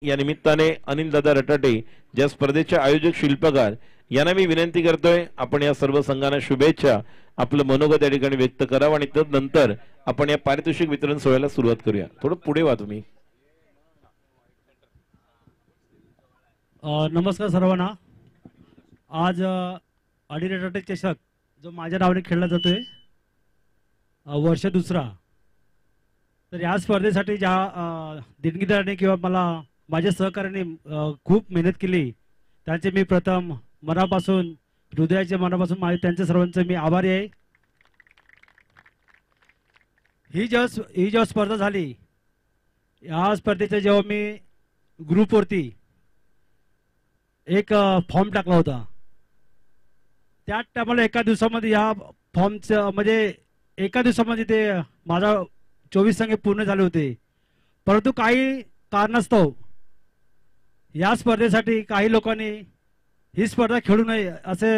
या निमित्ताने अनिल दादा रटाटे ज्या स्पर्धेचे आयोजक शिल्पकार यांना मी विनंती करतोय, आपण या सर्व संघांना शुभेच्छा आपलं मनोगत या ठिकाणी व्यक्त करावं आणि तदनंतर आपण या पारितोषिक वितरण सोहळ्याला सुरुवात करूया. थोडं पुढे वा तुम्ही. नमस्कार सर्वांना. आज अनिल रटाटे चषक जो माझ्या नावाने खेळला जातोय वर्ष दुसरा, तर या स्पर्धेसाठी ज्या दिनगीदाराने किंवा मला माझ्या सहकार्याने खूप मेहनत केली त्यांचे मी प्रथम मनापासून हृदयाच्या मनापासून त्यांच्या सर्वांचे मी आभारी आहे. ही जेव्हा स्पर्धा झाली, या स्पर्धेच्या जेव्हा मी ग्रुपवरती एक फॉर्म टाकला होता, त्या टायमाला एका दिवसामध्ये या फॉर्मचं म्हणजे एका दिवसामध्ये ते माझा 24 संघ पूर्ण झाले होते. परंतु काही कारणास्तव या स्पर्धेसाठी काही लोकांनी ही स्पर्धा खेळू नये असे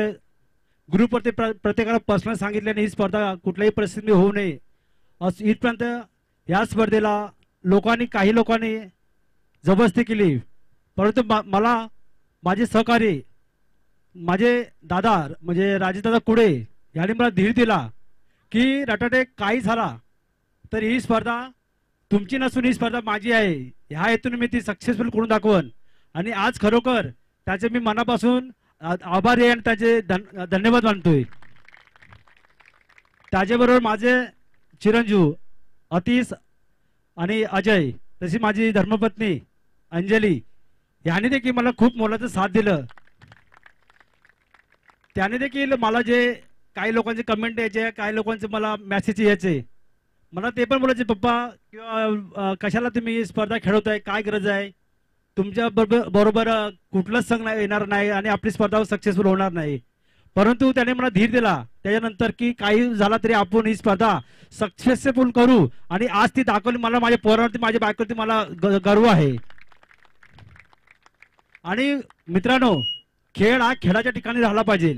ग्रुपवरती प्रत्येकाला पर्सनल सांगितल्याने ही स्पर्धा कुठल्याही परिस्थितीत होऊ नये असं इथपर्यंत या स्पर्धेला काही लोकांनी जबरदस्ती केली. परंतु मला माझे सहकारी माझे दादा म्हणजे राजेदादा कुडे यांनी मला धीर दिला की रटाटे काही झाला तर ही स्पर्धा तुमची नसून ही स्पर्धा माझी आहे, ह्या हेतून मी ती सक्सेसफुल करून दाखवन. आणि आज खरोखर त्याचे मी मनापासून आभारी आहे आणि त्याचे धन्यवाद मानतोय. त्याच्याबरोबर माझे चिरंजीव अतीश आणि अजय, तशी माझी धर्मपत्नी अंजली यांनी देखील मला खूप मोलाचं साथ दिलं. त्याने देखील मला जे काही लोकांचे कमेंट यायचे, काही लोकांचे मला मेसेज यायचे, मला ते पण बोलायचे पप्पा किंवा कशाला तुम्ही स्पर्धा खेळवताय, काय गरज आहे, तुमच्या बरोबर कुठलाच संघ येणार नाही आणि आपली स्पर्धा सक्सेसफुल होणार नाही. परंतु त्याने मला धीर दिला त्याच्यानंतर की काही झाला तरी आपण ही स्पर्धा सक्सेसफुल करू आणि आज ती दाखवली. मला माझ्या पोरावरती माझ्या बायकोवरती मला गर्व आहे. आणि मित्रांनो, खेळ हा खेळाच्या ठिकाणी राहिला पाहिजे.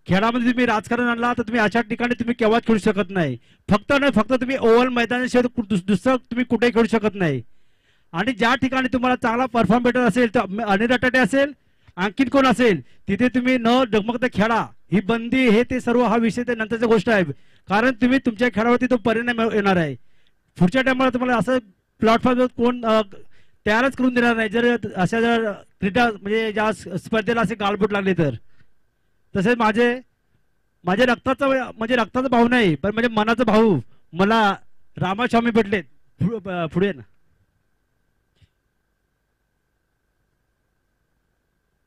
खेळामध्ये तुम्ही राजकारण आणला तर तुम्ही अशा ठिकाणी तुम्ही केव्हाच खेळू शकत नाही. फक्त तुम्ही ओव्हल मैदानाशिवाय दुसरं तुम्ही कुठेही खेळू शकत नाही. आणि ज्या ठिकाणी तुम्हाला चांगला परफॉर्म भेटत असेल तर अनिल रटाटे असेल आणखीन कोण असेल तिथे तुम्ही न डगमगता खेळा. ही बंदी हे ते सर्व हा विषय ते नंतरची गोष्ट आहे, कारण तुम्ही तुमच्या खेळावरती तो परिणाम येणार आहे. पुढच्या टायमाला तुम्हाला असं प्लॅटफॉर्मवर कोण तयारच करून देणार नाही जर अशा जर क्रीडा म्हणजे ज्या स्पर्धेला असे गालबोट लागले तर. तसेच माझे रक्ताचा भाऊ नाही पण म्हणजे मनाचा भाऊ मला रामास्वामी भेटले पुढे ना.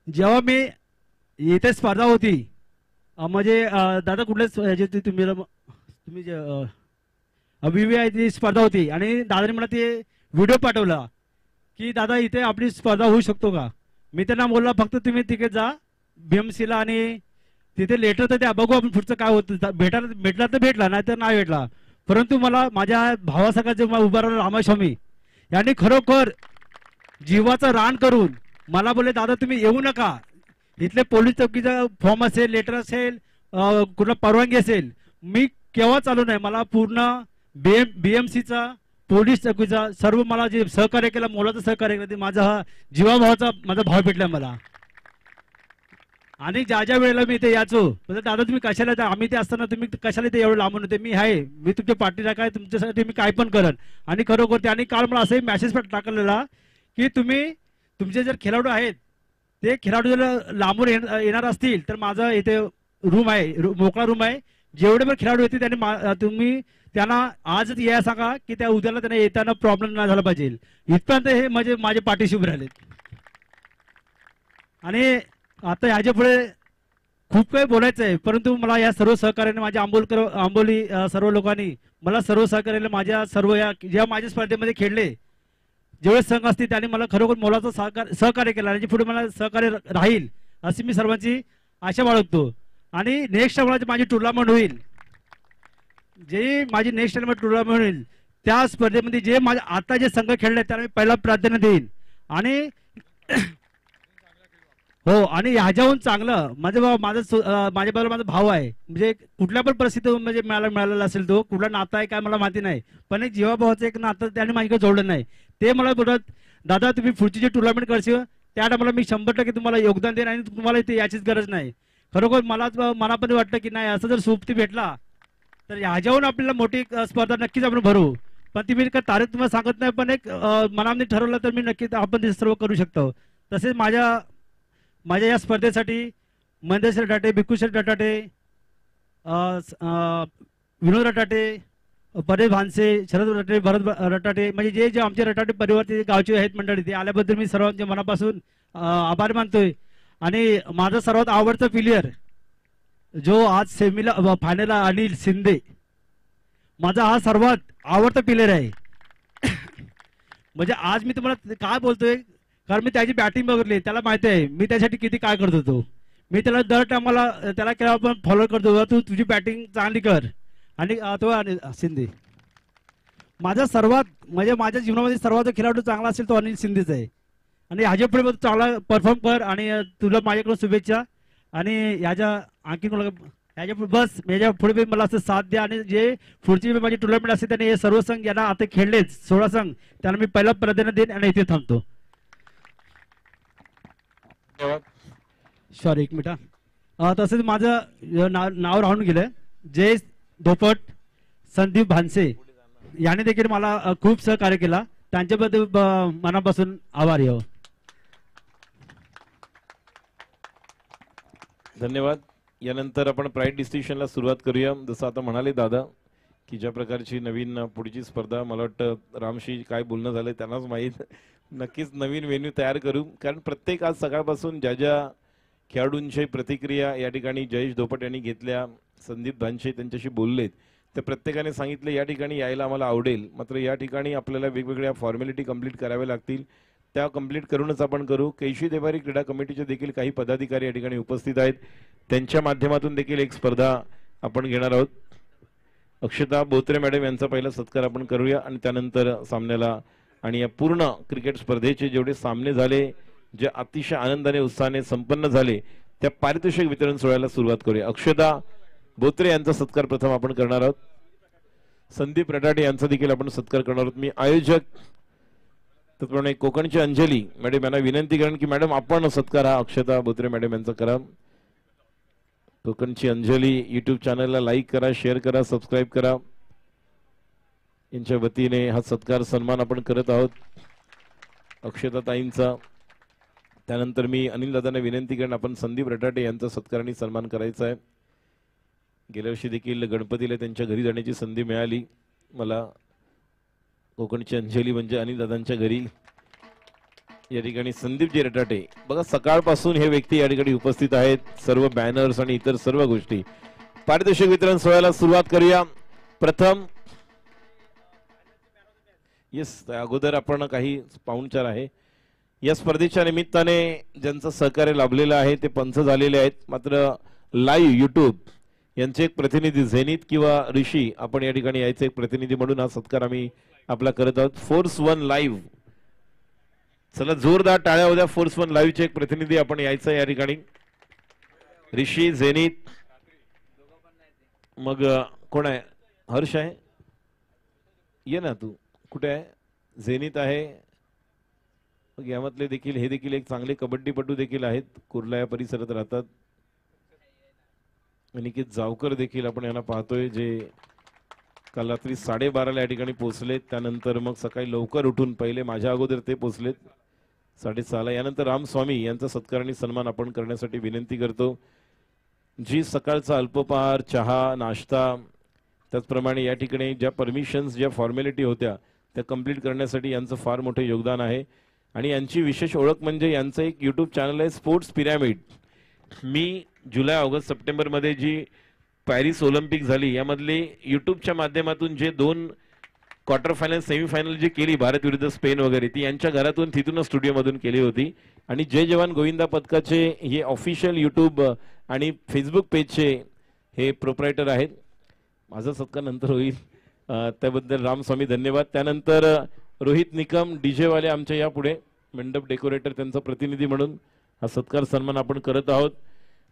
जेव्हा मी इथे स्पर्धा होती म्हणजे दादा कुठल्या तुम्ही ती स्पर्धा होती आणि दादाने मला ते व्हिडिओ पाठवला की दादा इथे आपली स्पर्धा होऊ शकतो का. मी त्यांना बोलला फक्त तुम्ही तिकडे जा BMCला आणि तिथे लेटर तर द्या, बघू आपण पुढचं काय होतं. भेटला तर भेटला, नाही तर नाही भेटला. परंतु मला माझ्या भावासारखा जे उभा राहिला रामास्वामी यांनी खरोखर जीवाचं रान करून मला बोलले दादा तुम्ही येऊ नका, इथले पोलीस चौकीचा फॉर्म असेल, लेटर असेल, कुठला परवानगी असेल, मी केव्हा चालू नाही. मला पूर्ण BMCचा पोलीस चौकीचा सर्व मला जे सहकार्य केलं, मोलाचं सहकार्य केलं, ते माझा हा जीवाभावाचा माझा भाव भेटला मला. आणि ज्या वेळेला मी इथे याचो दादा तुम्ही कशाला, आम्ही ते असताना तुम्ही कशाला इथे एवढं लांबून होते, मी आहे, मी तुमच्या पाठीला काय तुमच्यासाठी मी काय पण करेन. आणि खरोखर त्यांनी काल मला असंही मेसेज पण टाकलेला की तुम्ही तुमचे जर खेळाडू आहेत ते खेळाडू जर लांबून येणार असतील तर माझा इथे रूम आहे, मोकळा रूम आहे, जेवढे पण खेळाडू येतील त्यांनी तुम्ही त्यांना आजच या सांगा की त्या उद्याला त्यांना येताना प्रॉब्लेम नाही झाला पाहिजे. इथपर्यंत हे म्हणजे माझे पाठीशी उभे राहिले. आणि आता ह्याच्या पुढे खूप काही बोलायचं आहे, परंतु मला या सर्व सहकार्याने माझ्या आंबोली सर्व लोकांनी मला सर्व सहकार्याने माझ्या सर्व या ज्या माझ्या स्पर्धेमध्ये खेळले जेवढे संघ असतील त्यांनी मला खरोखर मोलाचं सहकार्य केलं आणि पुढे मला सहकार्य राहील अशी मी सर्वांची आशा बाळगतो. आणि नेक्स्ट टाइमला माझी टुर्नामेंट होईल, जे माझी नेक्स्ट टाइम टुर्नामेंट होईल त्या स्पर्धेमध्ये जे माझे आता जे संघ खेळले त्यांना मी पहिला प्राधान्य देईन. आणि हो, आणि ह्याच्याहून चांगलं माझ्याबरोबर माझा भाऊ आहे, म्हणजे कुठल्या पण परिस्थितीत म्हणजे मिळालेला असेल, तो कुठला नाता आहे काय मला माहिती नाही, पण एक जीवाभावाचं एक नातं त्याने माझ्याकडे जोडलं नाही. ते मला बोलत दादा तुम्ही पुढची जी टुर्नामेंट करशील त्या टायमाला मी 100% तुम्हाला योगदान देईन आणि तुम्हाला इथे याचीच गरज नाही. खरोखर मला मनामध्ये वाटतं की नाही असं जर सोबती भेटला तर ह्याच्याहून आपल्याला मोठी स्पर्धा नक्कीच आपण भरू. पण ती मी तारीख तुम्हाला सांगत नाही, पण एक मनामध्ये ठरवलं तर मी नक्कीच आपण ते सर्व करू शकतो. तसेच माझ्या या स्पर्धेसाठी महेंद्र रटाटे, भिक्खूशेठ रटाटे, विनोद रटाटे, परेश भानसे, शरद रटाटे, भरत रटाटे, म्हणजे जे जे आमचे रटाटे परिवार गावचे आहेत मंडळी, ते आल्याबद्दल मी सर्वांच्या मनापासून आभार मानतोय. आणि माझा सर्वात आवडता प्लेयर जो आज सेमीला फायनलला अनिल शिंदे, माझा हा सर्वात आवडता प्लेयर आहे. म्हणजे आज मी तुम्हाला काय बोलतोय कारण मी त्याची बॅटिंग बघितली, त्याला माहिती आहे मी त्यासाठी किती काय करत होतो. मी त्याला दर टायमाला त्याला केव्हा पण फॉलो करतो, तू तुझी बॅटिंग चांगली कर. आणि तो शिंदे माझा सर्वात म्हणजे माझ्या जीवनामध्ये सर्वात जो खेळाडू चांगला असेल तो अनिल शिंदेच आहे. आणि ह्याच्या पुढे चांगला परफॉर्म कर आणि तुला माझ्याकडून शुभेच्छा. आणि ह्याच्या आणखी ह्याच्या बस ह्याच्या पुढे मला असं साथ द्या. आणि जे पुढची माझी टुर्नामेंट असते त्याने हे सर्व संघ यांना आता खेळलेच 16 संघ त्यांना मी पहिला प्राधान्य देईन आणि इथे थांबतो. सॉरी एक मिनिट. तसेच माझं नाव राहून गेलं. जय धोपट, संदीप भानसे याने देखील मला खूप सहकार्य केला, त्यांच्याबद्दल मनापासून आभारी आहो. धन्यवाद. यानंतर आपण प्राईड डिस्टिंक्शनला सुरुवात करूया. जसं आता म्हणाले दादा की ज्या प्रकारची नवीन पुढची स्पर्धा, मला वाटतं रामशी काय बोलणं झालं त्यांनाच माहीत. नक्कीच नवीन वेन्यू तयार करू, कारण प्रत्येक आज सकाळपासून ज्या ज्या खेळाडूंची प्रतिक्रिया या ठिकाणी जयेश धोपट यांनी घेतल्या, संदीप भानसे त्यांच्याशी बोललेत, त्या प्रत्येकाने सांगितले या ठिकाणी यायला आम्हाला आवडेल. मात्र या ठिकाणी आपल्याला वेगवेगळ्या फॉर्मॅलिटी कंप्लीट कराव्या लागतील, त्या कंप्लीट करूनच आपण करू. कैशी देवारी क्रीडा कमिटीचे देखील काही पदाधिकारी या ठिकाणी उपस्थित आहेत, त्यांच्या माध्यमातून देखील एक स्पर्धा आपण घेणार आहोत. अक्षता बोत्रे मॅडम यांचा पहिला सत्कार आपण करूया आणि त्यानंतर सामन्याला आणि या पूर्ण क्रिकेट स्पर्धेचे जेवढे सामने झाले, जे अतिशय आनंदाने उत्साहाने संपन्न झाले, त्या पारितोषिक वितरण सोहळ्याला सुरुवात करूया. अक्षता बोत्रे यांचा सत्कार प्रथम आपण करणार आहोत. संदीप रटाटे यांचा देखील आपण सत्कार करणार आहोत. मी आयोजक त्याचप्रमाणे कोकणची अंजली मॅडम यांना विनंती करेन की मॅडम आपण सत्कार हा अक्षता बोत्रे मॅडम यांचा करा. कोकणची अंजली युट्यूब चॅनलला लाईक करा, शेअर करा, सबस्क्राईब करा. यांच्या वतीने हा सत्कार सन्मान आपण करत आहोत अक्षता ताईंचा. त्यानंतर मी अनिल दादांना विनंती करेन आपण संदीप रटाटे यांचा सत्कार आणि सन्मान करायचा आहे. गेल्या वर्षी देखील गणपतीला त्यांच्या घरी जाण्याची संधी मिळाली मला. कोकणची अंजली म्हणजे अनिल दादांच्या घरी. या ठिकाणी संदीपजी रटाटे बघा सकाळपासून हे व्यक्ती या ठिकाणी उपस्थित आहेत. सर्व बॅनर्स आणि इतर सर्व गोष्टी. पारितोषिक वितरण सोहळ्याला सुरुवात करूया. प्रथम अगोदर आपण काही पाहुणचार आहे. या स्पर्धेच्या निमित्ताने ज्यांचं सहकार्य लाभलेलं आहे ते पंच झालेले आहेत. मात्र लाईव्ह युट्यूब यांचे एक प्रतिनिधी झेनित किंवा ऋषी आपण या ठिकाणी यायचे एक प्रतिनिधी म्हणून हा सत्कार आम्ही आपला करत आहोत. फोर्स वन लाईव्ह, चला जोरदार टाळ्या उद्या. फोर्स वन लाईव्हचे एक प्रतिनिधी आपण यायचं या ठिकाणी. ऋषी, झेनित, मग कोण आहे? हर्ष आहे, ये ना तू. कुठे आहे? झेनित आहे. मग यामधले देखील हे देखील एक चांगले कबड्डीपटू देखील आहेत, कुर्ला या परिसरात राहतात. अनिकेत जावकर देखील आपण यांना पाहतोय, जे काल रात्री 12:30ला या ठिकाणी पोहोचलेत. त्यानंतर मग सकाळी लवकर उठून पहिले माझ्या अगोदर ते पोहोचलेत 6:30ला. यानंतर रामस्वामी यांचा सत्कार आणि सन्मान आपण करण्यासाठी विनंती करतो. जी सकाळचा अल्पपहार, चहा, नाश्ता, त्याचप्रमाणे या ठिकाणी ज्या परमिशन्स, ज्या फॉर्मॅलिटी होत्या त्या कंप्लीट करण्यासाठी यांचं फार मोठं योगदान आहे. आणि यांची विशेष ओळख म्हणजे यांचं एक यूट्यूब चॅनल आहे स्पोर्ट्स पिरॅमिड. मी जुलै, ऑगस्ट, सप्टेंबरमध्ये जी पॅरिस ऑलिम्पिक झाली यामधले यूट्यूबच्या माध्यमातून जे 2 क्वार्टर फायनल, सेमीफायनल जी केली भारत विरुद्ध स्पेन वगैरे, ती यांच्या घरातून तिथूनच स्टुडिओमधून केली होती. आणि जय जवान गोविंदा पथकाचे हे ऑफिशियल यूट्यूब आणि फेसबुक पेजचे हे प्रोप्रायटर आहेत. माझा सत्कार नंतर होईल, त्याबद्दल रामस्वामी धन्यवाद. त्यानंतर रोहित निकम डीजेवाले आमच्या यापुढे मंडप डेकोरेटर, त्यांचा प्रतिनिधी म्हणून हा सत्कार सन्मान आपण करत आहोत.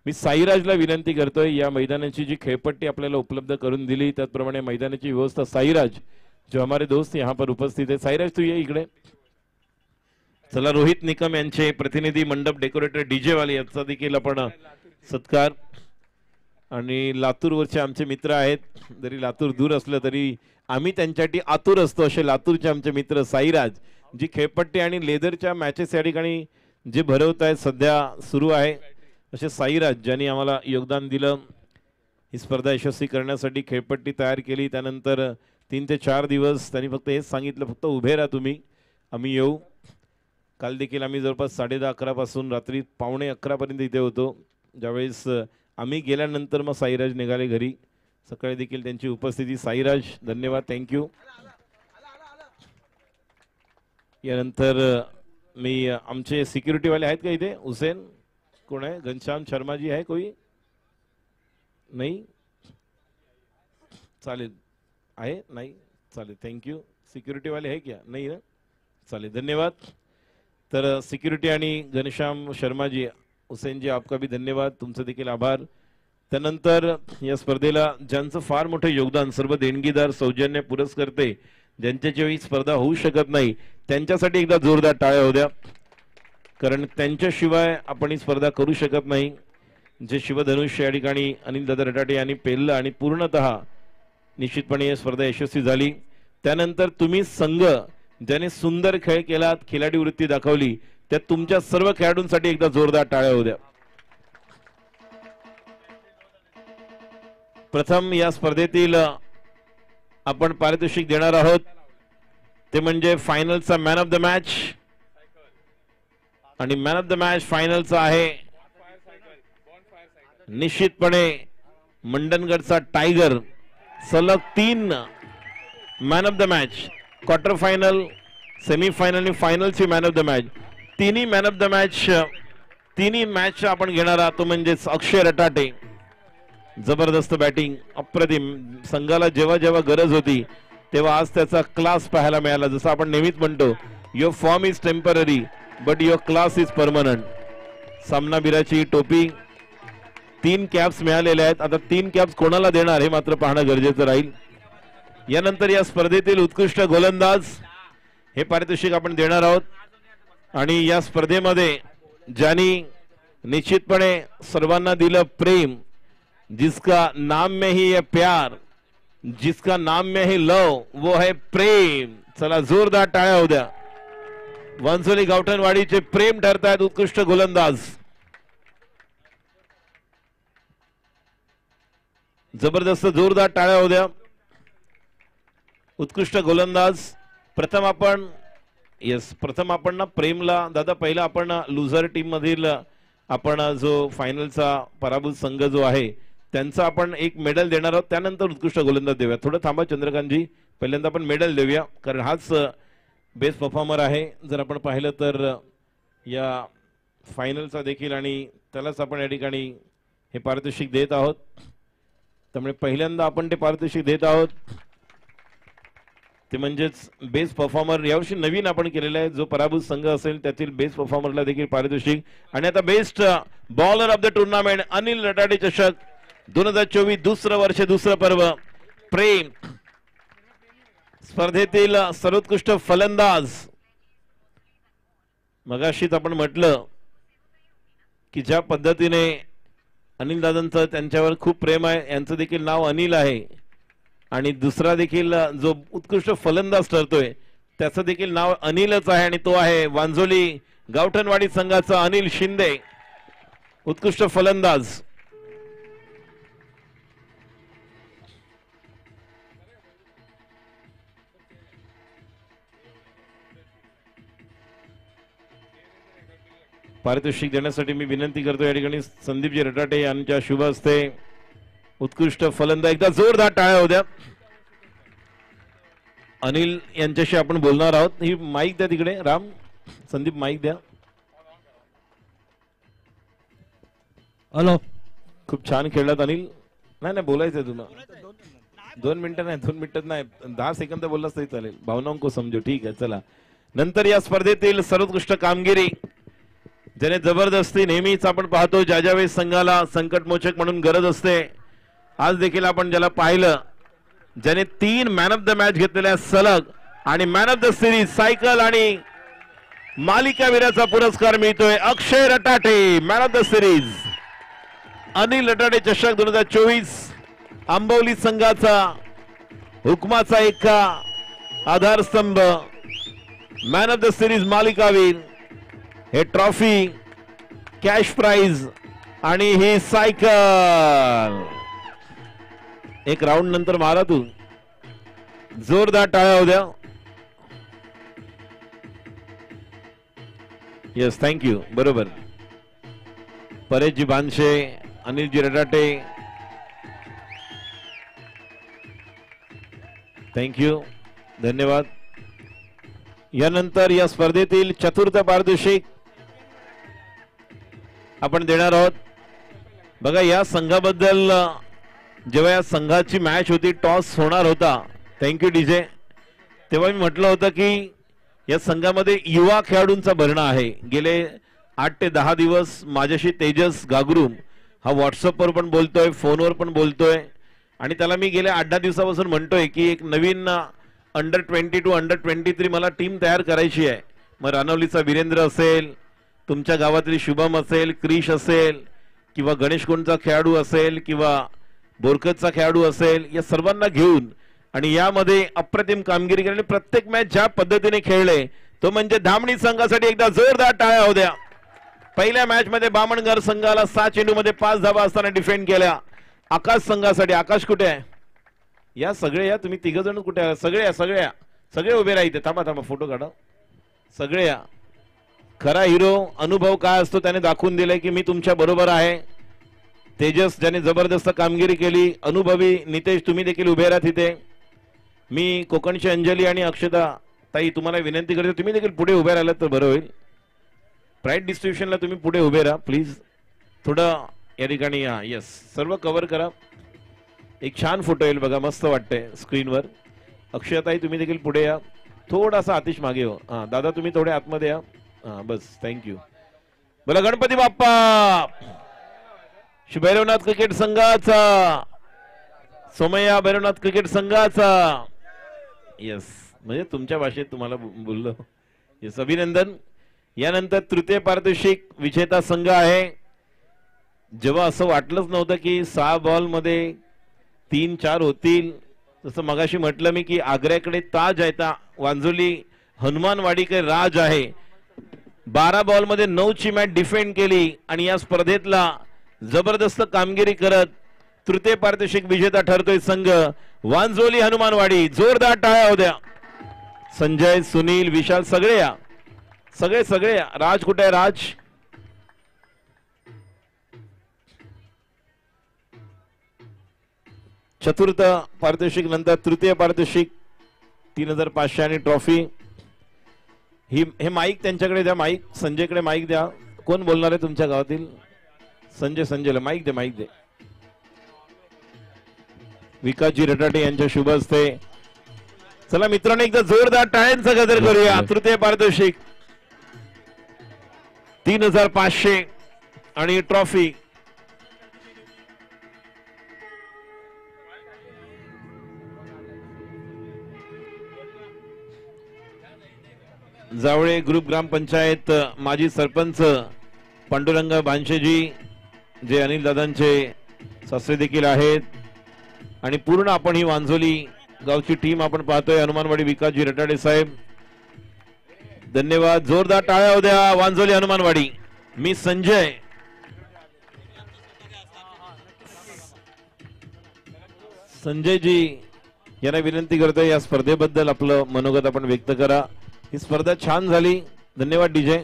मी साईराजला विनंती करतोय या मैदानाची जी खेळपट्टी आपल्याला उपलब्ध करून दिली त्याचप्रमाणे मैदानाची व्यवस्था, साईराज जो हमारे दोस्त यहाँ पर उपस्थित है, साईराज तू ये इकडे. चला रोहित निकम यांचे प्रतिनिधी मंडप डेकोरेटर डीजे वाले यांचा देखील आपण सत्कार. आणि लातूरवरचे आमचे मित्र आहेत, जरी लातूर दूर असलं तरी आम्ही त्यांच्यासाठी आतुर असतो असे लातूरचे आमचे मित्र साईराज, जी खेळपट्टी आणि लेदरच्या मॅचेस या ठिकाणी जे भरवत आहेत सध्या सुरू आहे, असे साईराज ज्यांनी आम्हाला योगदान दिलं. ही स्पर्धा यशस्वी करण्यासाठी खेळपट्टी तयार केली, त्यानंतर 3 ते 4 दिवस त्यांनी फक्त हेच सांगितलं, फक्त उभे राहा तुम्ही, आम्ही येऊ. काल देखील आम्ही जवळपास 10:30-11 पासून रात्री 11:45 पर्यंत इथे होतो. ज्यावेळेस आम्ही गेल्यानंतर मग साईराज निघाले घरी. सकाळी देखील त्यांची उपस्थिती. साईराज धन्यवाद, थँक्यू. यानंतर मी आमचे सिक्युरिटीवाले आहेत का इथे? हुसेन कोण आहे? घनश्याम शर्माजी आहे कोई? नाही चालेल, आहे नाही चालेल, थँक्यू. सिक्युरिटीवाले आहे क्या? नाही ना, चालेल धन्यवाद. तर सिक्युरिटी आणि घनश्याम शर्माजी, हुसेनजी आपका भी धन्यवाद, तुमचं देखील आभार. त्यानंतर या स्पर्धेला ज्यांचं फार मोठं योगदान, सर्व देणगीदार, सौजन्य पुरस्कर्ते, ज्यांच्याशिवाय ही स्पर्धा होऊ शकत नाही, त्यांच्यासाठी एकदा जोरदार टाळ्या होऊ द्या, कारण त्यांच्याशिवाय आपण ही स्पर्धा करू शकत नाही. जे शिवधनुष्य या ठिकाणी अनिल दादा रटाटे यांनी पेललं आणि पूर्णतः निश्चितपणे ही स्पर्धा यशस्वी झाली. त्यानंतर तुम्ही संघ ज्याने सुंदर खेळ केला, खिलाडी वृत्ती दाखवली, त्या तुमच्या सर्व खेळाडूंसाठी एकदा जोरदार टाळ्या होऊ द्या. प्रथम या स्पर्धेतील आपण पारितोषिक देणार आहोत, ते म्हणजे फायनलचा मॅन ऑफ द मॅच. आणि मॅन ऑफ द मॅच फायनलचा आहे निश्चितपणे मंडनगडचा टायगर. सलग 3 man of the match, quarter final, semifinal आणि फायनलची मॅन ऑफ द मॅच, तिन्ही मॅन ऑफ द मॅच, तिन्ही मॅच आपण घेणार आहोत. तो म्हणजेच अक्षय रटाटे, जबरदस्त बॅटिंग, अप्रतिम. संघाला जेव्हा जेव्हा गरज होती तेव्हा आज त्याचा क्लास पाहायला मिळाला. जसं आपण नेहमीच म्हणतो, your form is temporary but your class is permanent. सामनावीराची टोपी, 3 कॅप्स मिळालेल्या आहेत. आता 3 कॅप्स कोणाला देणार हे मात्र पाहणं गरजेचं राहील. यानंतर या स्पर्धेतील उत्कृष्ट गोलंदाज हे पारितोषिक आपण देणार आहोत. आणि या स्पर्धेमध्ये ज्यांनी निश्चितपणे सर्वांना दिलं प्रेम, जिसका नाम में ही है प्यार, जिसका नाम में ही लव, वो है प्रेम. चला जोरदार टाळ्या होऊ द्या. वांसोली गावठणवाडीचे प्रेम ठरतायत उत्कृष्ट गोलंदाज. जबरदस्त जोरदार टाळ्या होऊ द्या. उत्कृष्ट गोलंदाज. प्रथम आपण ना प्रेमला दादा, पहिला आपण लुझर टीम मधील आपण जो फायनलचा पराभूत संघ जो आहे त्यांचा आपण एक मेडल देणार आहोत. त्यानंतर उत्कृष्ट गोलंदाज देऊया. थोडं थांबा चंद्रकांतजी, पहिल्यांदा आपण मेडल देऊया, कारण हाच बेस्ट परफॉर्मर आहे. जर आपण पाहिलं तर या फायनलचा देखील, आणि त्यालाच आपण या ठिकाणी हे पारितोषिक देत आहोत. त्यामुळे पहिल्यांदा आपण ते पारितोषिक देत आहोत, ते म्हणजेच बेस्ट परफॉर्मर. यावर्षी नवीन आपण केलेलं आहे, जो पराभूत संघ असेल त्यातील बेस्ट परफॉर्मरला देखील पारितोषिक. आणि आता best bowler of the tournament Anil Ratate चषक 2024, दुसरं वर्ष, दुसरं पर्व. प्रेम स्पर्धेतील सर्वोत्कृष्ट फलंदाज. मगाशीच आपण म्हटलं की ज्या पद्धतीने अनिल दादांचं त्यांच्यावर खूप प्रेम आहे, यांचं देखील नाव अनिल आहे. आणि दुसरा देखील जो उत्कृष्ट फलंदाज ठरतोय त्याचं देखील नाव अनिलच आहे, आणि तो आहे वांजोली गावठणवाडी संघाचा अनिल शिंदे, उत्कृष्ट फलंदाज. पारितोषिक देण्यासाठी मी विनंती करतो या ठिकाणी संदीपजी रटाटे यांच्या शुभ हस्ते उत्कृष्ट फलंदाज. एकदा जोरदार टाळ्या होऊ द्या. अनिल यांच्याशी आपण बोलणार आहोत. ही माईक द्या तिकडे, राम संदीप माईक द्या. हॅलो, खूप छान खेळलात अनिल. नाही बोलायचंय तुला. 2 मिनिटं नाही, 2 मिनिटं नाही, 10 सेकंद बोललास तरी चालेल. भावनाओं को समजो. ठीक आहे, चला. नंतर या स्पर्धेतील सर्वोत्कृष्ट कामगिरी, ज्याने जबरदस्ती, नेहमीच आपण पाहतो ज्या ज्या वेळेस संघाला संकटमोचक म्हणून गरज असते, आज देखील आपण ज्याला पाहिलं, ज्याने 3 मॅन ऑफ द मॅच घेतलेल्या सलग, आणि man of the series cycle आणि मालिकावीराचा पुरस्कार मिळतोय Akshay Ratate, man of the series. Anil Ratate चषक 2024 आंबवली संघाचा हुकमाचा एका आधारस्तंभ, मॅन ऑफ द सिरीज मालिकावीर. हे ट्रॉफी, कॅश प्राइज आणि ही सायकल. एक राऊंड नंतर मारा तू, जोरदार टाळ्या होत्या. Yes, thank you. बरोबर. परेशजी बानशे, अनिलजी रटाटे, थँक्यू, धन्यवाद. यानंतर या स्पर्धेतील चतुर्थ पारितोषिक आपण देणार आहोत. बघा, या संघाबद्दल जेव्हा या संघाची मॅच होती, टॉस होणार होता, थँक्यू डीजे, तेव्हा मी म्हटलं होतं की या संघामध्ये युवा खेळाडूंचा भरणा आहे. गेले 8 ते 10 दिवस माझ्याशी तेजस गागरू हा व्हॉट्सअपवर पण बोलतोय, फोनवर पण बोलतोय, आणि त्याला मी गेल्या 8-10 दिवसापासून म्हणतोय की एक नवीन अंडर 22 अंडर 23 मला टीम तयार करायची आहे. मग रानवलीचा वीरेंद्र असेल, तुमच्या गावातली शुभम असेल, क्रिश असेल, किंवा गणेशकोंडचा खेळाडू असेल, किंवा बोरकतचा खेळाडू असेल, या सर्वांना घेऊन आणि यामध्ये अप्रतिम कामगिरी केली. प्रत्येक मॅच ज्या पद्धतीने खेळले तो म्हणजे धामणी संघासाठी एकदा जोरदार टाळ्या होऊ द्या. पहिल्या मॅच मध्ये बामणगार संघाला 6 चेंडूमध्ये 5 धावा असताना डिफेंड केल्या. आकाश संघासाठी, आकाश कुठे आहे? या सगळे या, तुम्ही 3 जण कुठे आहे? सगळे या, सगळे उभे राहा इथे. थांबा, फोटो काढा. सगळे या. खरा हिरो अनुभव काय असतो त्याने दाखवून दिले की मी तुमच्या बरोबर आहे. तेजस ज्याने जबरदस्त कामगिरी केली, अनुभवी नितेश तुम्ही देखील उभे राहा तिथे. मी कोकणची अंजली आणि अक्षता ताई तुम्हाला विनंती करते, तुम्ही देखील पुढे उभे राहिलात तर बरं होईल. प्राइड डिस्ट्रीब्युशनला तुम्ही पुढे उभे राहा प्लीज. थोडं या ठिकाणी या. यस, सर्व कव्हर करा. एक छान फोटो येईल बघा, मस्त वाटतंय स्क्रीनवर. अक्षताई तुम्ही देखील पुढे या. थोडासा आतिश मागे हो. हा दादा तुम्ही थोडे आतमध्ये या. हा बस, थँक्यू. बोला गणपती बाप्पा. भैरवनाथ क्रिकेट संघाचा, सोमय्या भैरवनाथ क्रिकेट संघाचा. येस, म्हणजे तुमच्या भाषेत तुम्हाला बोललो. येस, अभिनंदन. यानंतर तृतीय पारितोषिक विजेता संघ आहे. जेव्हा असं वाटलंच नव्हतं की 6 बॉलमध्ये 3-4 होतील, तसं मगाशी म्हटलं मी की आग्र्याकडे ताज आहे, वांजुली हनुमानवाडीकडे राज आहे. 12 बॉलमध्ये 9 ची मॅच डिफेंड केली आणि या स्पर्धेतला जबरदस्त कामगिरी करत तृतीय पारितोषिक विजेता ठरतोय संघ वांजोली हनुमानवाडी. जोरदार टाळ्या होत्या. संजय, सुनील, विशाल सगळे या, सगळे या. राज कुठे आहे? राज. चतुर्थ पारितोषिक नंतर तृतीय पारितोषिक 3500 आणि ट्रॉफी. हे माईक त्यांच्याकडे द्या. माईक संजयकडे माईक द्या. कोण बोलणार आहे तुमच्या गावातील? संजयला माईक दे. विकासजी रटाटे यांच्या शुभ हस्ते. चला मित्रांनो, एकदा जोरदार टाळ्यांचा गजर करूया. तृतीय पारितोषिक 3500 आणि ट्रॉफी. जावळे ग्रुप ग्रामपंचायत माजी सरपंच पांडुरंग बांशेजी, जे अनिल दादांचे सासरे देखील आहेत, आणि पूर्ण आपण ही वांझोली गावची टीम आपण पाहतोय. हनुमानवाडी विकासजी रटाडे साहेब, धन्यवाद. जोरदार टाळ्या होत्या वांझोली हनुमानवाडी. मी संजयजी यांना विनंती करतोय या स्पर्धेबद्दल आपलं मनोगत आपण व्यक्त करा. ही स्पर्धा छान झाली, धन्यवाद डीजे.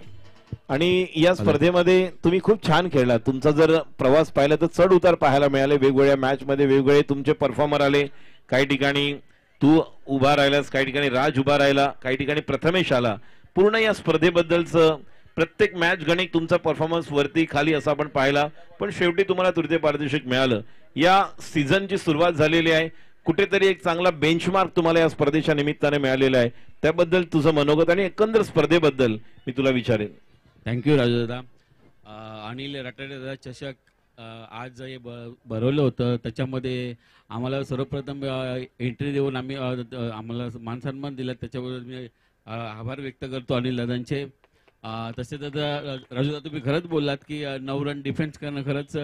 आणि या स्पर्धेमध्ये तुम्ही खूप छान खेळला. तुमचा जर प्रवास पाहिला तर चढ उतार पाहायला मिळाले. वेगवेगळ्या मॅच मध्ये वेगवेगळे तुमचे परफॉर्मर आले. काही ठिकाणी तू उभा राहिलास, काही ठिकाणी राज उभा राहिला, काही ठिकाणी प्रथमेश आला. पूर्ण या स्पर्धेबद्दलचं प्रत्येक मॅच गणित तुमचा परफॉर्मन्स वरती खाली असा आपण पाहिला, पण शेवटी तुम्हाला तृतीय पारितोषिक मिळालं. या सीझनची सुरुवात झालेली आहे. कुठेतरी एक चांगला बेंचमार्क तुम्हाला या स्पर्धेच्या निमित्ताने मिळालेला आहे. त्याबद्दल तुझं मनोगत आणि एकंदर स्पर्धेबद्दल मी तुला विचारेन. थँक्यू राजू दादा. अनिल रटाडे दादा चषक आज जे भरवलं होतं त्याच्यामध्ये आम्हाला सर्वप्रथम एंट्री देऊन आम्हाला मान सन्मान दिला, त्याच्याबद्दल मी आभार व्यक्त करतो अनिल दादांचे. तसेच आता राजू तुम्ही खरंच बोललात की 9 रन डिफेन्स करणं खरंच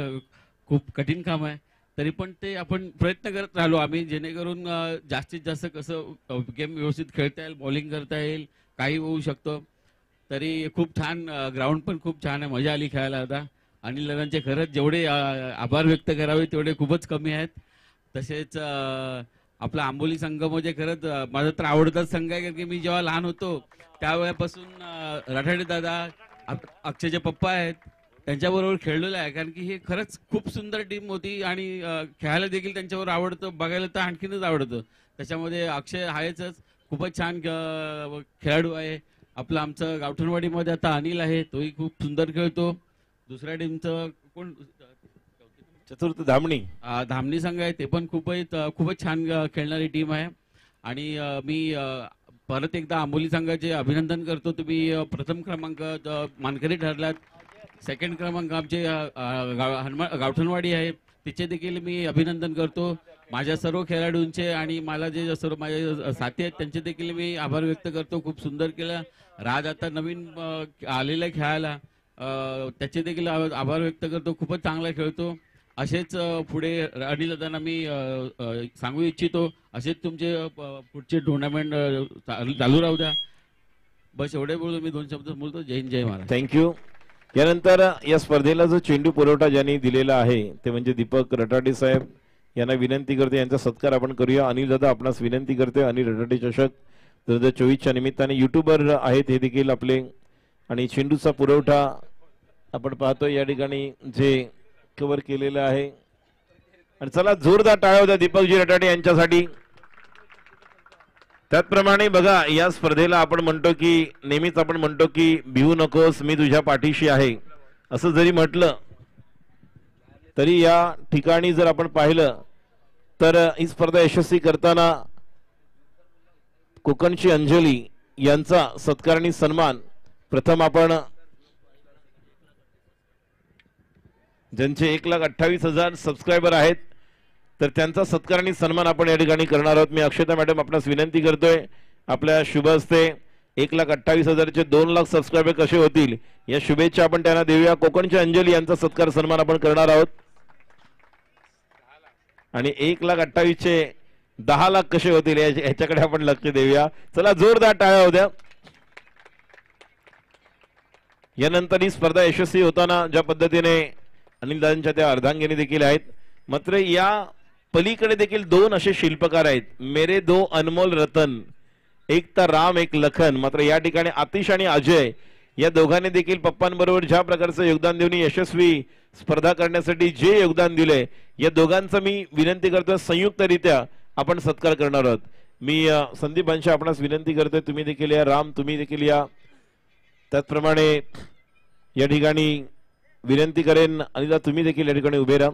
खूप कठीण काम आहे. तरी पण ते आपण प्रयत्न करत राहिलो आम्ही, जेणेकरून जास्तीत जास्त कसं गेम व्यवस्थित खेळता येईल, बॉलिंग करता येईल, काही होऊ शकतो. तरी खूप छान ग्राउंड पण खूप छान आहे, मजा आली खेळायला. आता अनिल दादांचे खरंच जेवढे आभार व्यक्त करावे तेवढे खूपच कमी आहेत. तसेच आपला आंबोली संघ म्हणजे खरंच माझा तर आवडताच संघ आहे, कारण की मी जेव्हा लहान होतो त्यावेळेपासून राठाडे दादा, अक्षयचे पप्पा आहेत, त्यांच्याबरोबर खेळलेलं आहे. कारण की हे खरंच खूप सुंदर टीम होती आणि खेळायला देखील त्यांच्यावर आवडतं, बघायला तर आणखीनच आवडतं. त्याच्यामध्ये अक्षय आहेच, खूपच छान खेळाडू आहे. आपलं आमचं गावठणवाडीमध्ये आता अनिल आहे, तोही खूप सुंदर खेळतो. दुसऱ्या टीमचं कोण, चतुर्थ धामणी धामणी संघ आहे, ते पण खूपच छान खेळणारी टीम आहे. आणि मी परत एकदा आंबोली संघाचे अभिनंदन करतो. तुम्ही प्रथम क्रमांक मानकरी ठरलात. सेकंड क्रमांक आमचे गावठणवाडी आहे, तिचे देखील मी अभिनंदन करतो. माझ्या सर्व खेळाडूंचे आणि मला जे सर्व माझे साथी आहेत त्यांचे देखील मी आभार व्यक्त करतो. खूप सुंदर केलं. राज आता नवीन आलेला खेळायला, त्याचे देखील आभार व्यक्त करतो. खूपच चांगला खेळतो. असेच पुढे अनिल दादांना मी सांगू इच्छितो, असेच तुमचे पुढचे टुर्नामेंट चालू राहू द्या. बस एवढे बोलतो मी, 2 शब्द बोलतो. जय हिंद, जय महाराज. थँक्यू. यानंतर या स्पर्धेला जो चेंडू पुरवठा ज्यांनी दिलेला आहे ते म्हणजे दीपक रटाटे साहेब यांना विनंती करते, यांचा सत्कार आपण करूया. अनिल दादा आपणास विनंती करते. अनिल रटाटे चषक 2024च्या निमित्ताने युट्यूबर आहेत हे देखील आपले, आणि चेंडूचा पुरवठा आपण पाहतोय या ठिकाणी जे कव्हर केलेलं आहे. आणि चला जोरदार टाळ्या होत्या दीपकजी रटाटे यांच्यासाठी. त्याचप्रमाणे बघा, या स्पर्धेला आपण म्हणतो की नेहमीच आपण म्हणतो की भिवू नकोस, मी तुझ्या पाठीशी आहे, असं जरी म्हटलं तरी या ठिकाणी जर आपण पाहिलं तर ही स्पर्धा यशस्वी करताना कोकणची अंजली यांचा सत्कार आणि सन्मान प्रथम आपण, ज्यांचे 1,28,000 सबस्क्रायबर आहेत तर त्यांचा सत्कार आणि सन्मान आपण या ठिकाणी करणार आहोत. मी अक्षता मॅडम आपणास विनंती करतोय, आपल्या शुभ हस्ते 1,28,000चे 2 लाख सबस्क्रायबर कसे होतील या शुभेच्छा आपण त्यांना देऊया. कोकणच्या अंजली यांचा सत्कार सन्मान आपण करणार आहोत. आणि 1,28,000चे 10 लाख कसे होतील याच्याकडे आपण लक्ष देऊया. चला जोरदार टाळ्या होत्या. यानंतर ही स्पर्धा यशस्वी होताना ज्या पद्धतीने अनिल दादांच्या त्या अर्धांगिनी देखील आहेत, मात्र या पलीकडे देखील 2 असे शिल्पकार आहेत, मेरे 2 अनमोल रतन, एक तर राम एक लखन. मात्र या ठिकाणी आतिश आणि अजय या दोघांनी देखील पप्पांबरोबर ज्या प्रकारचं योगदान देऊन यशस्वी स्पर्धा करण्यासाठी जे योगदान दिले, या दोघांचं मी विनंती करतो संयुक्तरित्या आपण सत्कार करणार आहोत. मी संदीप भांशे आपणास विनंती करतोय, तुम्ही देखील या. राम तुम्ही देखील या. त्याचप्रमाणे या ठिकाणी विनंती करेन अनिला तुम्ही देखील या ठिकाणी उभे राहा.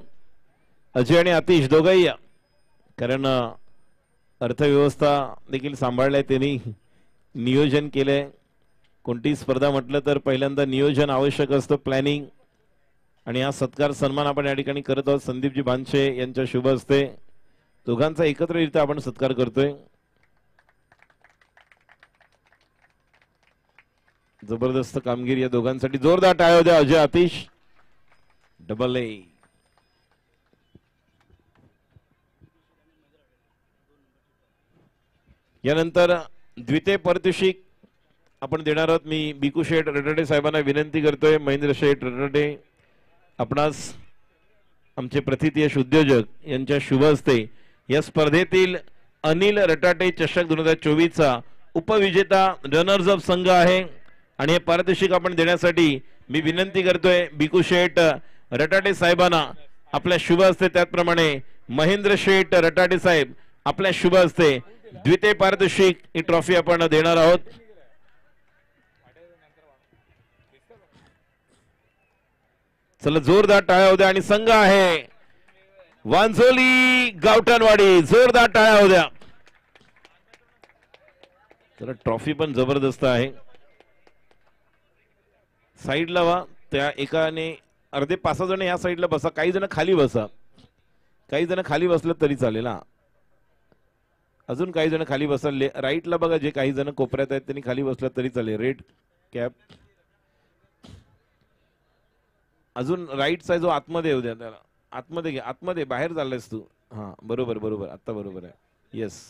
अजय आणि आतिश दोघंही या, कारण अर्थव्यवस्था देखील सांभाळलाय त्यांनी, नियोजन केलंय. कोणती स्पर्धा म्हटलं तर पहिल्यांदा नियोजन आवश्यक असतं, प्लॅनिंग. आणि हा सत्कार सन्मान आपण या ठिकाणी करत आहोत संदीपजी भांशे यांच्या शुभ हस्ते. दोघांचा एकत्रितरित्या आपण सत्कार करतोय. जबरदस्त कामगिरी या दोघांसाठी. जोरदार टाळ्या होत्या. Ajay Atish double A. यानंतर द्वितीय पारितोषिक आपण देणार आहोत. मी बिकू शेठ रटाटे साहेबांना विनंती करतोय, महेंद्र शेठ रटाटे आपणास आमचे प्रथित यश उद्योजक यांच्या शुभ हस्ते या स्पर्धेतील अनिल रटाटे चषक 2024चा उपविजेता रनर्स अप संघ आहे. आणि हे पारितोषिक आपण देण्यासाठी मी विनंती करतोय बिकू शेठ रटाटे साहेबांना आपल्या शुभ हस्ते. त्याचप्रमाणे महेंद्र शेठ रटाटे साहेब आपल्या शुभ हस्ते द्वितीय पारितोषिक ही ट्रॉफी आपण देणार आहोत. चला जोरदार टाळ्या होत्या. आणि संघ आहे वांझोली गावठणवाडी. जोरदार टाळ्या होत्या. तर ट्रॉफी पण जबरदस्त आहे. साईडला वा, त्या एकाने अर्धे 5 जण या साईडला बसा, काही जण खाली बसा, काही जण खाली बसलं तरी चालेल. अजून काही जण खाली बसले राईटला बघा, जे काही जण कोपऱ्यात आहेत त्यांनी खाली बसलं तरी चालेल. रेड कॅप अजून राईट साईड जो आतमध्ये येऊ द्या त्याला. आतमध्ये घे, आतमध्ये, बाहेर चाललायस तू. हा बरोबर बरोबर, आता बरोबर आहे. येस.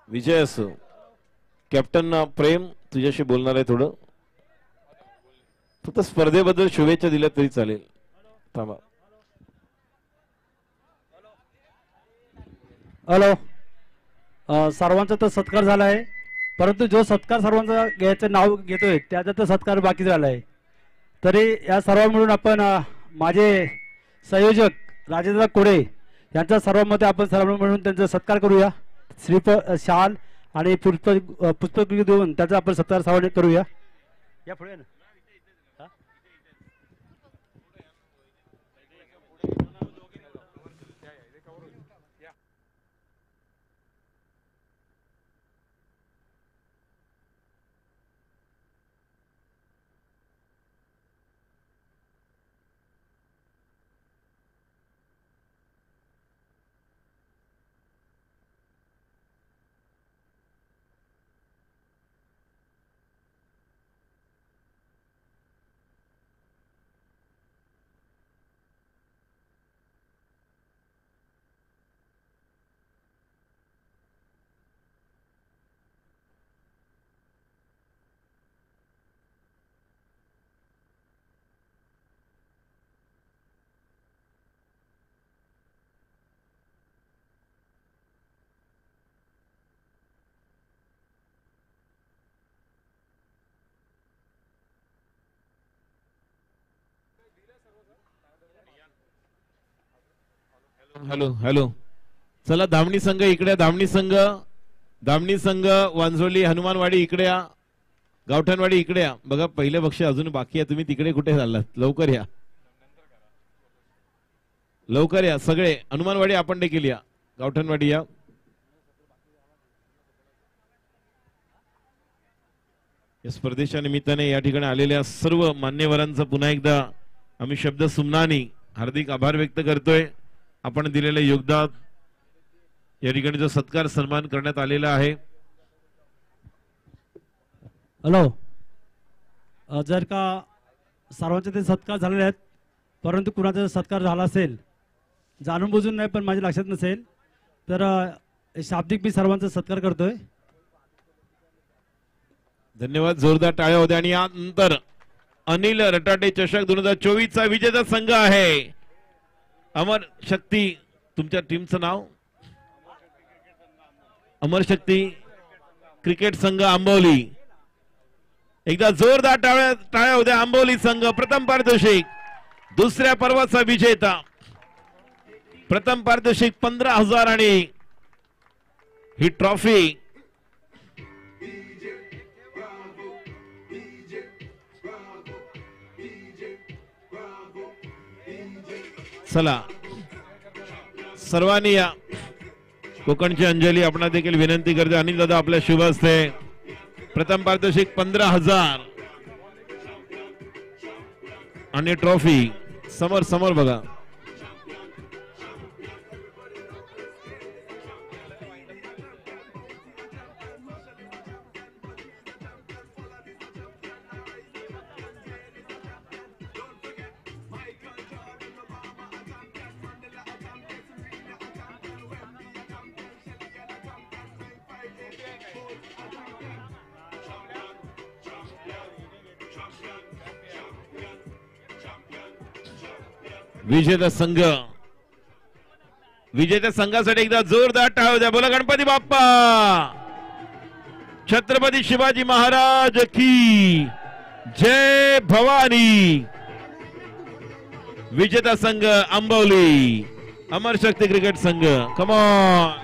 विजय असो. कॅप्टन प्रेम तुझ्याशी बोलणार आहे थोडं. फक्त स्पर्धेबद्दल शुभेच्छा दिल्या तरी चालेल. थांबा. हॅलो. सर्वांचा तर सत्कार झाला आहे, परंतु जो सत्कार सर्वांचा घ्यायचं नाव घेतोय त्याचा तर सत्कार बाकी झाला आहे. तरी या सर्व मिळून आपण माझे संयोजक राजेंद्र कोडे यांच्या सर्वांमध्ये आपण सर्व मिळून त्यांचा सत्कार करूया. शाल आणि पुष्प देऊन त्याचा आपण सत्कार सर्वांनी करूया. या पुढे ना. Hello hello. चला धामणी संघ इकडे. धामणी संघ वांझोली हनुमानवाडी इकडे या. गावठणवाडी इकडे या. बघा पहिले पक्ष अजून बाकी आहे. तुम्ही तिकडे कुठे चाललात? लवकर या, लवकर या सगळे. हनुमानवाडी आपण देखील या. गावठणवाडी या. या स्पर्धेच्या निमित्ताने या ठिकाणी आलेल्या सर्व मान्यवरांचा पुन्हा एकदा आम्ही शब्द सुमनानी हार्दिक आभार व्यक्त करतोय. आपण दिलेले योगदान, या ठिकाणी जो सत्कार सन्मान करण्यात आलेला आहे. हॅलो. जर का सर्वांचे ते सत्कार झालेले आहेत, परंतु कुणाचा सत्कार झाला असेल जाणून बुजून नाही पण माझ्या लक्षात नसेल तर शाब्दिक मी सर्वांचा सत्कार करतोय. धन्यवाद. जोरदार टाळ्या होत्या. आणि यानंतर अनिल रटाटे चषक 2024 चा विजेता संघ आहे अमर शक्ती. तुमच्या टीमचं नाव? अमर शक्ती क्रिकेट संघ आंबवली. एकदा जोरदार टाळ्या होत्या. आंबवली संघ प्रथम पारितोषिक. दुसऱ्या पर्वाचा विजेता. प्रथम पारितोषिक 15,000 आणि ही ट्रॉफी. चला सर्वांनी या. कोकणची अंजली आपणा देखील विनंती करते. अनिल दादा आपल्या शुभ हस्ते प्रथम पारितोषिक 15,000 आणि ट्रॉफी. समोर समोर बघा. विजेत्या संघासाठी एकदा जोरदार टाळ्या द्या. बोला गणपती बाप्पा. छत्रपती शिवाजी महाराज की जय भवानी. विजेता संघ आंबवली अमर शक्ती क्रिकेट संघ. Come on.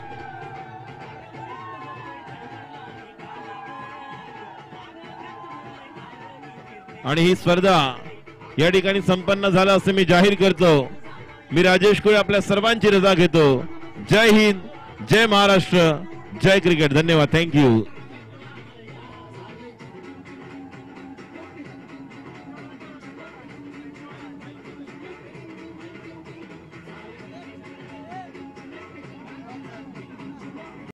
आणि ही स्पर्धा या ठिकाणी संपन्न झाला असं मी जाहीर करतो. मी राजेश कुळे आपल्या सर्वांची रजा घेतो. जय हिंद, जय महाराष्ट्र, जय क्रिकेट. धन्यवाद. थँक्यू.